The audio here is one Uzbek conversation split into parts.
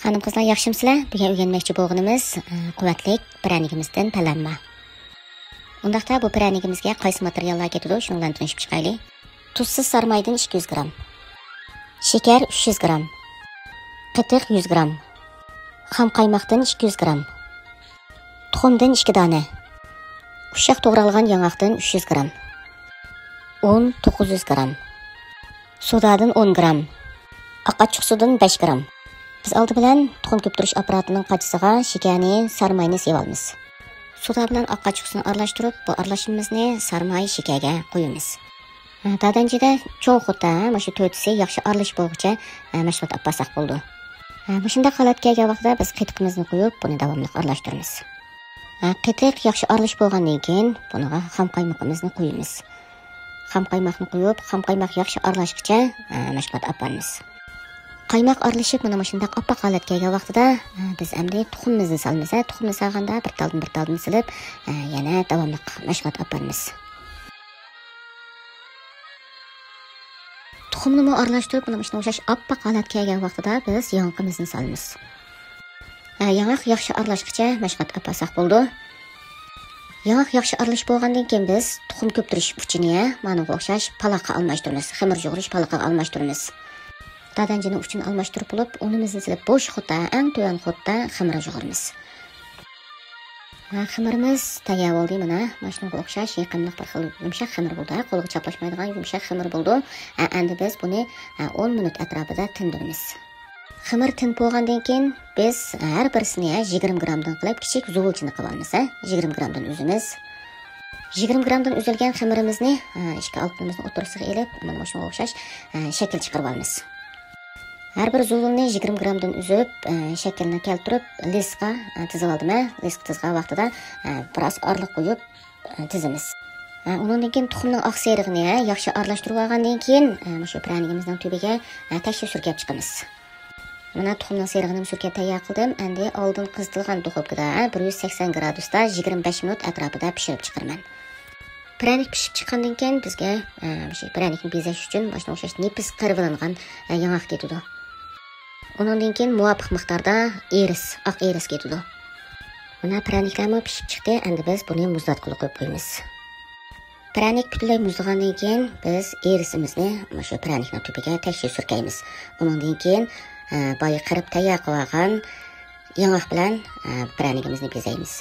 Xanım qızlar, yaxshimsizlar? Bugun o'rganmoqchi bo'lganimiz quvvatli piranigimizdan palanma. Undaqda bu piranigimizga qaysi materiallar ketadi, shuni bilan tanishib chiqaylik. Tuzsiz sarmaydan 200 gram, shakar 300 gram, qatiq 100 gram, xam qaymoqdan 200 gram, tuxumdan 2 dona, ushoq to'g'ralgan yong'oqdan 300 gram, un 900 gram, sodadan 10 gram, oqachuq sudan 5 gram. Biz oldi bilan tuxum ko'ptirish apparatining qachisiga shakarni, sarmayni sevamiz. Soda bilan oqachuqni aralashtirib, bu aralashmamizni sarmay shakarga qo'yamiz. Dadanjida cho'ng xudda mana shu to'tisi yaxshi aralashib bo'lguncha mashg'ulot olib borsak bo'ldi. Bu shunday holat kelgan vaqtda biz qatiqimizni qo'yib, buni davomli aralashtiramiz. Qatiq yaxshi aralashib bo'lgandan keyin buniga xam qaymoqimizni qo'yamiz. Xam qaymoqni qo'yib, xam qaymoq yaxshi aralashguncha mashg'ulot olib boramiz. Qaymoq aralashib mana shunday oppoq holat kelgan vaqtida biz endi tuxumimizni solamiz. Tuxumni solganda bir taldan silib, yana davomli mashg'ulot olib boramiz. Tuxumni aralashtirib, mana shunday o'xshash oppoq holat kelgan vaqtida biz yong'imizni solamiz. Yong'oq yaxshi aralashguncha mashg'ulot olib borsak bo'ldi. Yong'oq yaxshi aralashib bo'lgandan keyin biz tuxum ko'ptirish uchini mana bu o'xshash paloqqa almashtiramiz. Xamir yo'g'irish paloqqa almashtiramiz. Dadanjini uchun almashtirib bo'lib, unimizni silib bo'sh xudda, eng to'yan xudda xamir yo'g'iramiz. Xamirimiz tayyor bo'ldi mana. Mana shunga o'xshash yaqinliq bir xil yumshoq xamir bo'ldi. Qo'lga chaplashmaydigan yumshoq xamir bo'ldi. Endi biz buni 10 minut atrofida tindiramiz. Xamir tinib bo'lgandan keyin biz har birisini 20 gramdan qilib kichik zuvulchini qilamiz. 20 gramdan o'zimiz 20 gramdan uzilgan xamirimizni ishga altimizni o'tirisiga elib, mana shunga o'xshash shakl chiqarib olamiz. Har bir zuvulni 20 gramdan uzib, shaklini keltirib, liskga tizib oldim. Lisk tizgan vaqtida biroz orliq qo'yib tizimiz. Undan keyin tuxumning oq serig'ini yaxshi aralashtirib olgandan keyin shu piranigimizning tubiga tashib surkab chiqamiz. Mana tuxumning serig'ini surkab tayyor qildim. Endi oldin qizitilgan duxovkada 180 gradusda 25 minut atrofida pishirib chiqaraman. Piranik pishib chiqqandan keyin bizga shu piranikni bezash uchun mana shunday o'xshash nepis qirvilangan yong'oq ketadi. Undan keyin muvofiq miqdorda oq eris ketadi. Mana piraniklarimiz pishib chiqdi. Endi biz buni muzlatgichga qo'yib qo'yamiz. Piranik butunlay muzlagandan keyin biz erisimizni mana shu piranikning tubiga tashib surkaymiz. Undan keyin boya qirib tayyor qilgan yong'oq bilan piranigimizni bezaymiz.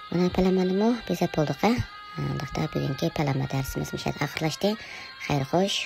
Mana palanmani bezab bo'ldik. Undaqda bugungi palanma darsimiz oxirlashdi. Xayr xo'sh.